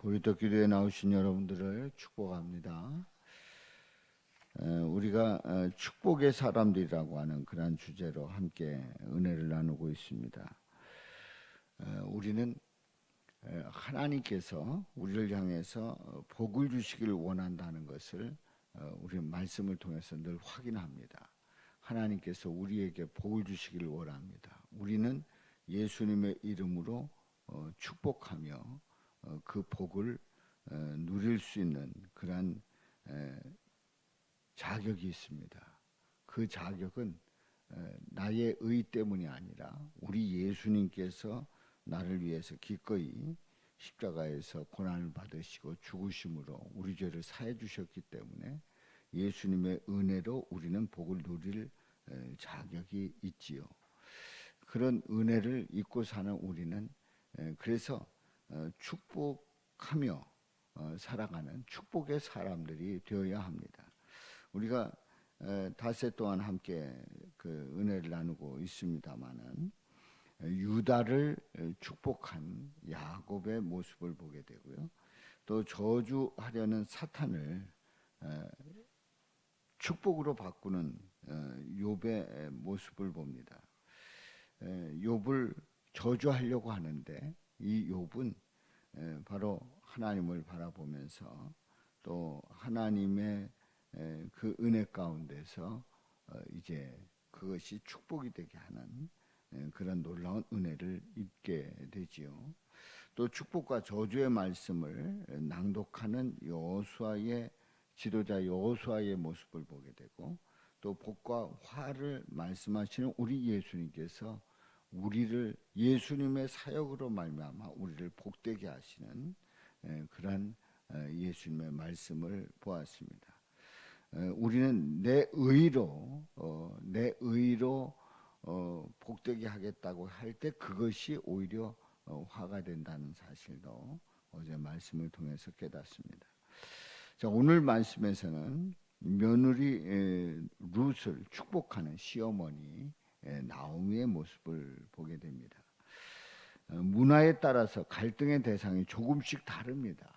보리떡 기도에 나오신 여러분들을 축복합니다. 우리가 축복의 사람들이라고 하는 그런 주제로 함께 은혜를 나누고 있습니다. 우리는 하나님께서 우리를 향해서 복을 주시기를 원한다는 것을 우리 말씀을 통해서 늘 확인합니다. 하나님께서 우리에게 복을 주시기를 원합니다. 우리는 예수님의 이름으로 축복하며 그 복을 누릴 수 있는 그런 자격이 있습니다. 그 자격은 나의 의 때문이 아니라 우리 예수님께서 나를 위해서 기꺼이 십자가에서 고난을 받으시고 죽으심으로 우리 죄를 사해 주셨기 때문에 예수님의 은혜로 우리는 복을 누릴 자격이 있지요. 그런 은혜를 잊고 사는 우리는 그래서 축복하며 살아가는 축복의 사람들이 되어야 합니다. 우리가 닷새 동안 함께 그 은혜를 나누고 있습니다마는 유다를 축복한 야곱의 모습을 보게 되고요. 또 저주하려는 사탄을 축복으로 바꾸는 욥의 모습을 봅니다. 욥을 저주하려고 하는데 이 욥은 바로 하나님을 바라보면서 또 하나님의 그 은혜 가운데서 이제 그것이 축복이 되게 하는 그런 놀라운 은혜를 입게 되지요. 또 축복과 저주의 말씀을 낭독하는 여호수아의 지도자 여호수아의 모습을 보게 되고 또 복과 화를 말씀하시는 우리 예수님께서 우리를 예수님의 사역으로 말미암아 우리를 복되게 하시는 그런 예수님의 말씀을 보았습니다. 우리는 내 의로 복되게 하겠다고 할 때 그것이 오히려 화가 된다는 사실도 어제 말씀을 통해서 깨닫습니다. 자, 오늘 말씀에서는 며느리 룻을 축복하는 시어머니 나오미의 모습을 보게 됩니다. 문화에 따라서 갈등의 대상이 조금씩 다릅니다.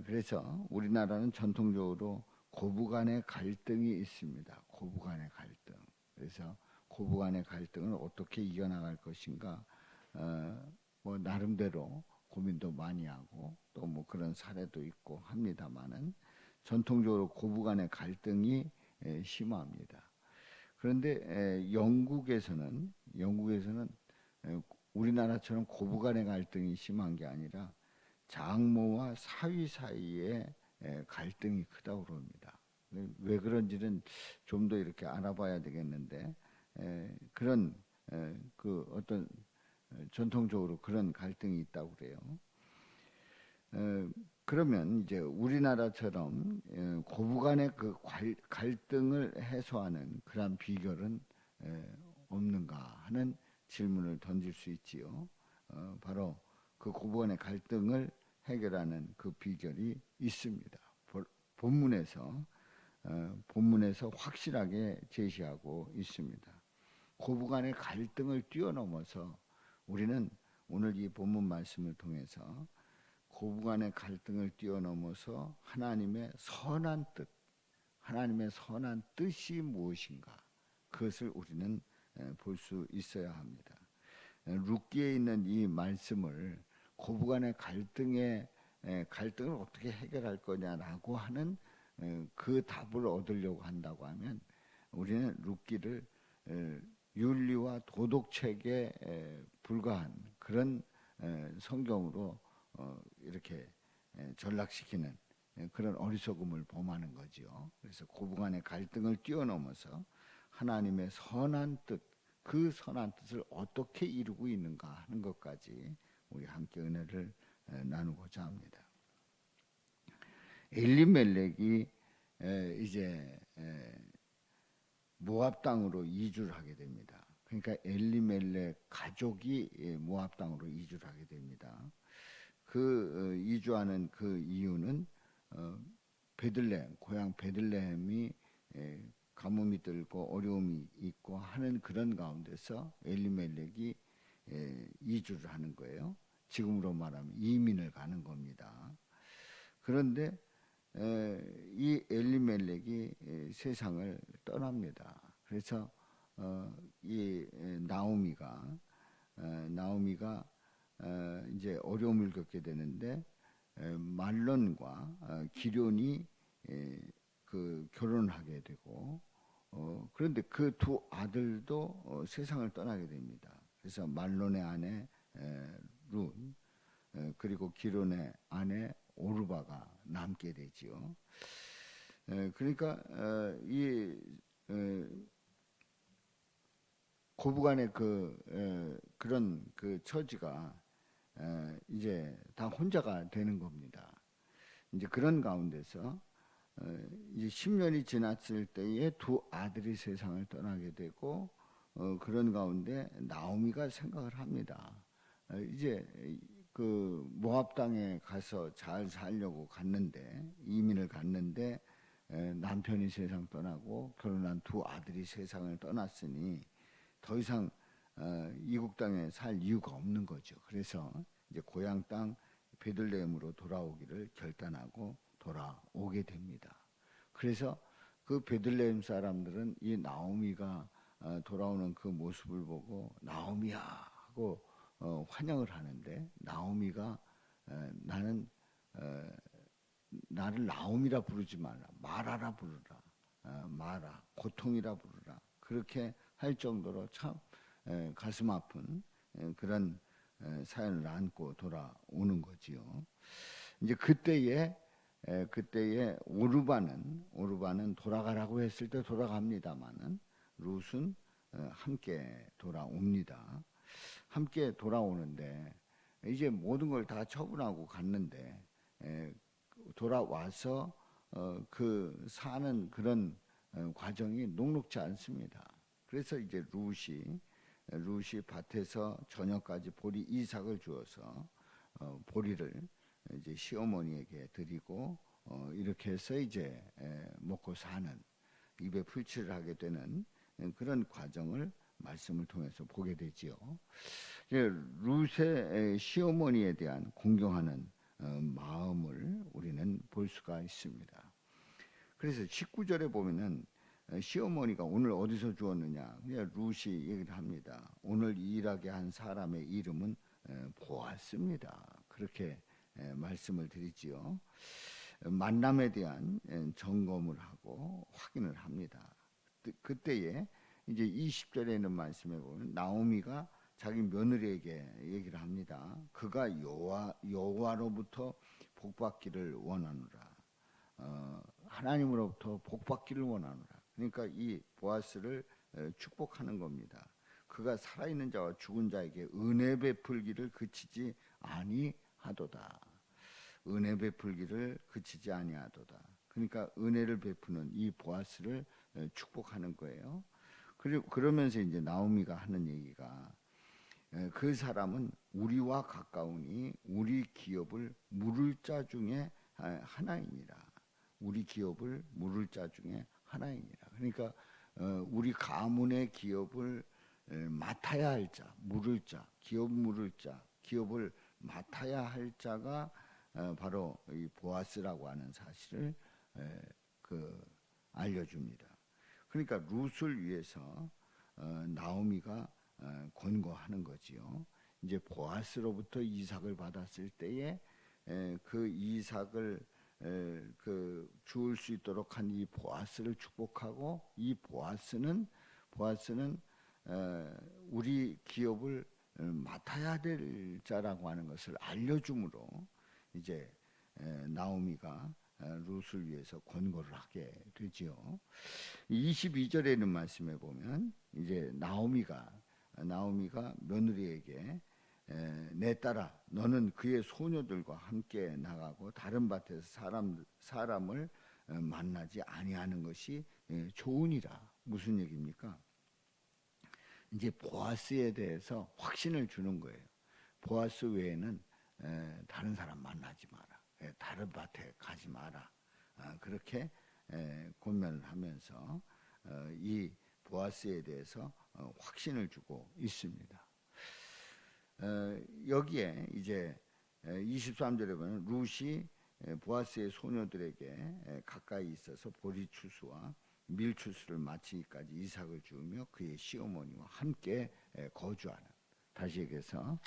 그래서 우리나라는 전통적으로 고부간의 갈등이 있습니다. 고부간의 갈등. 그래서 고부간의 갈등을 어떻게 이겨나갈 것인가 뭐 나름대로 고민도 많이 하고 또 뭐 그런 사례도 있고 합니다만은 전통적으로 고부간의 갈등이 심합니다. 그런데 영국에서는 우리나라처럼 고부간의 갈등이 심한 게 아니라 장모와 사위 사이에 갈등이 크다고 그럽니다. 왜 그런지는 좀 더 이렇게 알아봐야 되겠는데 그런 그 어떤 전통적으로 그런 갈등이 있다고 그래요. 그러면 이제 우리나라처럼 고부간의 그 갈등을 해소하는 그런 비결은 없는가 하는 질문을 던질 수 있지요. 바로 그 고부간의 갈등을 해결하는 그 비결이 있습니다. 본문에서 확실하게 제시하고 있습니다. 고부간의 갈등을 뛰어넘어서 우리는 오늘 이 본문 말씀을 통해서 고부간의 갈등을 뛰어넘어서 하나님의 선한 뜻이 무엇인가 그것을 우리는 볼 수 있어야 합니다. 룻기에 있는 이 말씀을 고부간의 갈등을 어떻게 해결할 거냐라고 하는 그 답을 얻으려고 한다고 하면 우리는 룻기를 윤리와 도덕책에 불과한 그런 성경으로 이렇게 전락시키는 그런 어리석음을 범하는 거지요. 그래서 고부간의 갈등을 뛰어넘어서 하나님의 선한 뜻, 그 선한 뜻을 어떻게 이루고 있는가 하는 것까지 우리 함께 은혜를 나누고자 합니다. 엘리멜렉이 이제 모압 땅으로 이주를 하게 됩니다. 그러니까 엘리멜렉 가족이 모압 땅으로 이주를 하게 됩니다. 그 이주하는 그 이유는 베들레헴, 고향 베들레헴이 가뭄이 들고 어려움이 있고 하는 그런 가운데서 엘리멜렉이 이주를 하는 거예요. 지금으로 말하면 이민을 가는 겁니다. 그런데 이 엘리멜렉이 세상을 떠납니다. 그래서 이 나오미가 이제 어려움을 겪게 되는데 말론과 기련이 그 결혼하게 되고 그런데 그 두 아들도 세상을 떠나게 됩니다. 그래서 말론의 아내 룬 그리고 기론의 아내 오르바가 남게 되지요. 그러니까 이 고부간의 그런 그 처지가 이제 다 혼자가 되는 겁니다. 이제 그런 가운데서 이제 10년이 지났을 때에 두 아들이 세상을 떠나게 되고 그런 가운데 나오미가 생각을 합니다. 이제 그 모압 땅에 가서 잘 살려고 갔는데 이민을 갔는데 남편이 세상 떠나고 결혼한 두 아들이 세상을 떠났으니 더 이상 이국 땅에 살 이유가 없는 거죠. 그래서 이제 고향 땅 베들레헴으로 돌아오기를 결단하고 돌아오게 됩니다. 그래서 그 베들레헴 사람들은 이 나오미가 돌아오는 그 모습을 보고 나오미야 하고 환영을 하는데 나오미가 나는 나를 나오미라 부르지 말라 마라라 부르라 마라 고통이라 부르라 그렇게 할 정도로 참 가슴 아픈 그런 사연을 안고 돌아오는 거지요. 이제 그때에 오르바는 돌아가라고 했을 때 돌아갑니다마는 룻은 함께 돌아옵니다. 함께 돌아오는데 이제 모든 걸 다 처분하고 갔는데 돌아와서 그 사는 그런 과정이 녹록지 않습니다. 그래서 이제 룻이 밭에서 저녁까지 보리 이삭을 주어서 보리를 이제 시어머니에게 드리고 이렇게 해서 이제 먹고 사는 입에 풀칠을 하게 되는 그런 과정을 말씀을 통해서 보게 되지요. 룻의 시어머니에 대한 공경하는 마음을 우리는 볼 수가 있습니다. 그래서 19절에 보면은 시어머니가 오늘 어디서 주었느냐 룻이 얘기를 합니다. 오늘 일하게 한 사람의 이름은 보아스입니다. 그렇게 말씀을 드리지요. 만남에 대한 점검을 하고 확인을 합니다. 그때에 이제 20절에 있는 말씀에 보면 나오미가 자기 며느리에게 얘기를 합니다. 그가 여호와로부터 복받기를 원하노라. 하나님으로부터 복받기를 원하노라. 그러니까 이 보아스를 축복하는 겁니다. 그가 살아있는 자와 죽은 자에게 은혜 베풀기를 그치지 아니하도다. 은혜 베풀기를 그치지 아니하도다. 그러니까 은혜를 베푸는 이 보아스를 축복하는 거예요. 그리고 그러면서 이제 나오미가 하는 얘기가 그 사람은 우리와 가까우니 우리 기업을 물을 자 중에 하나이니라. 우리 기업을 물을 자 중에 하나이니라. 그러니까 우리 가문의 기업을 맡아야 할 자, 물을 자, 기업 물을 자, 기업을 맡아야 할 자가 바로 이 보아스라고 하는 사실을 알려줍니다. 그러니까 룻을 위해서 나오미가 권고하는 거지요. 이제 보아스로부터 이삭을 받았을 때에 그 이삭을 주울 수 있도록 한 이 보아스를 축복하고 이 보아스는 우리 기업을 맡아야 될 자라고 하는 것을 알려줌으로 이제 나오미가 룻을 위해서 권고를 하게 되지요. 22절에 있는 말씀에 보면 이제 나오미가 며느리에게 내 딸아 너는 그의 소녀들과 함께 나가고 다른 밭에서 사람을 만나지 아니하는 것이 좋으니라. 무슨 얘기입니까? 이제 보아스에 대해서 확신을 주는 거예요. 보아스 외에는 다른 사람 만나지 마라. 다른 밭에 가지 마라. 그렇게 권면을 하면서 이 보아스에 대해서 확신을 주고 있습니다. 여기에 이제 23절에 보면 룻이 보아스의 소녀들에게 가까이 있어서 보리추수와 밀추수를 마치기까지 이삭을 주우며 그의 시어머니와 함께 거주하는, 다시 얘기해서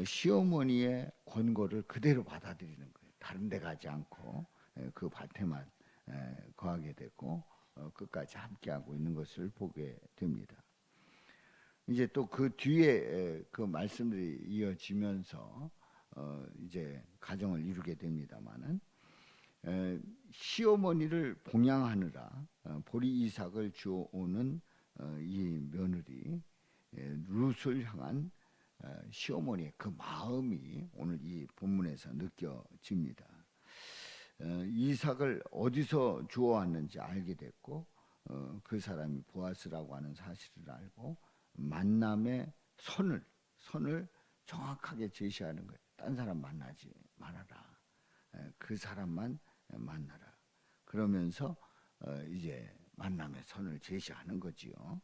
시어머니의 권고를 그대로 받아들이는 거예요. 다른 데 가지 않고 그 밭에만 거하게 되고 끝까지 함께하고 있는 것을 보게 됩니다. 이제 또 그 뒤에 그 말씀들이 이어지면서 이제 가정을 이루게 됩니다마는 시어머니를 봉양하느라 보리 이삭을 주워오는 이 며느리 룻을 향한 시어머니의 그 마음이 오늘 이 본문에서 느껴집니다. 이삭을 어디서 주워왔는지 알게 됐고 그 사람이 보아스라고 하는 사실을 알고 만남의 선을 정확하게 제시하는 거예요. 딴 사람 만나지 말아라. 그 사람만 만나라. 그러면서 이제 만남의 선을 제시하는 거지요.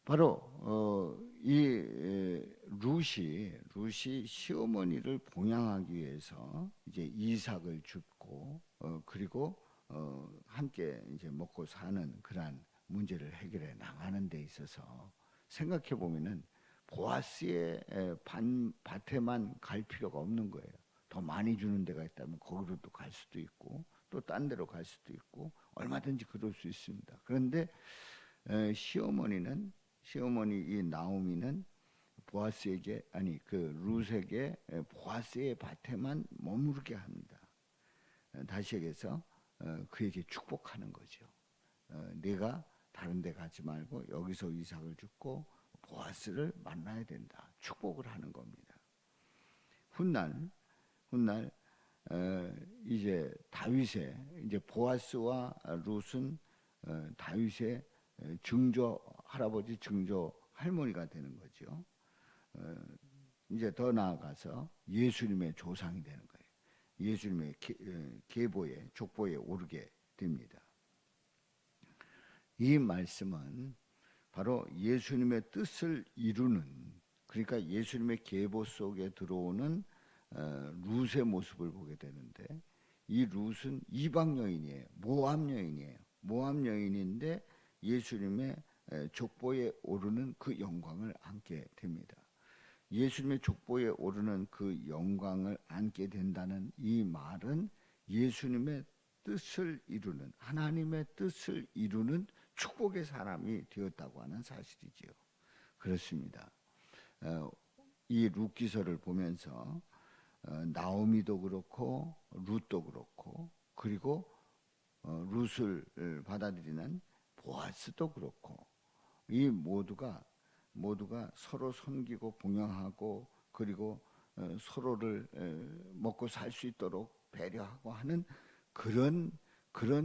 바로 이 룻이 시어머니를 봉양하기 위해서 이제 이삭을 줍고 그리고 함께 이제 먹고 사는 그러한 문제를 해결해 나가는 데 있어서 생각해 보면은 보아스의 밭에만 갈 필요가 없는 거예요. 더 많이 주는 데가 있다면 거기로 또 갈 수도 있고 또 딴 데로 갈 수도 있고 얼마든지 그럴 수 있습니다. 그런데 시어머니 이 나오미는 보아스에게 그 룻에게 보아스의 밭에만 머무르게 합니다. 다시 얘기해서 그에게 축복하는 거죠. 내가 다른 데 가지 말고 여기서 이삭을 줍고 보아스를 만나야 된다. 축복을 하는 겁니다. 훗날 이제 다윗의 이제 보아스와 룻은 다윗의 증조 할아버지, 증조 할머니가 되는 거죠. 이제 더 나아가서 예수님의 조상이 되는 거예요. 예수님의 계보에 족보에 오르게 됩니다. 이 말씀은 바로 예수님의 뜻을 이루는, 그러니까 예수님의 계보 속에 들어오는 룻의 모습을 보게 되는데, 이 룻은 이방 여인이에요. 모압 여인이에요. 모압 여인인데 예수님의 족보에 오르는 그 영광을 안게 됩니다. 예수님의 족보에 오르는 그 영광을 안게 된다는 이 말은 예수님의 뜻을 이루는, 하나님의 뜻을 이루는 축복의 사람이 되었다고 하는 사실이지요. 그렇습니다. 이 룻기서를 보면서 나오미도 그렇고 룻도 그렇고 그리고 룻을 받아들이는 보아스도 그렇고 이 모두가 서로 섬기고 봉양하고 그리고 서로를 먹고 살 수 있도록 배려하고 하는 그런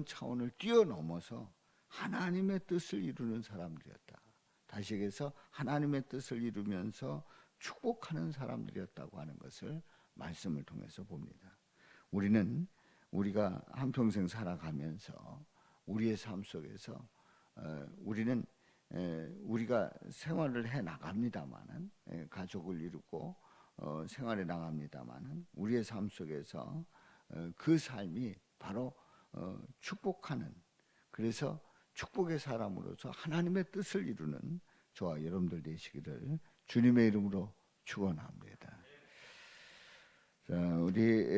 차원을 뛰어넘어서 하나님의 뜻을 이루는 사람들이었다. 다시 얘기해서 하나님의 뜻을 이루면서 축복하는 사람들이었다고 하는 것을 말씀을 통해서 봅니다. 우리가 한평생 살아가면서 우리의 삶 속에서 우리는 우리가 생활을 해 나갑니다마는 가족을 이루고 생활해 나갑니다마는 우리의 삶 속에서 그 삶이 바로 축복하는, 그래서 축복의 사람으로서 하나님의 뜻을 이루는 저와 여러분들 되시기를 주님의 이름으로 축원합니다. 자, 우리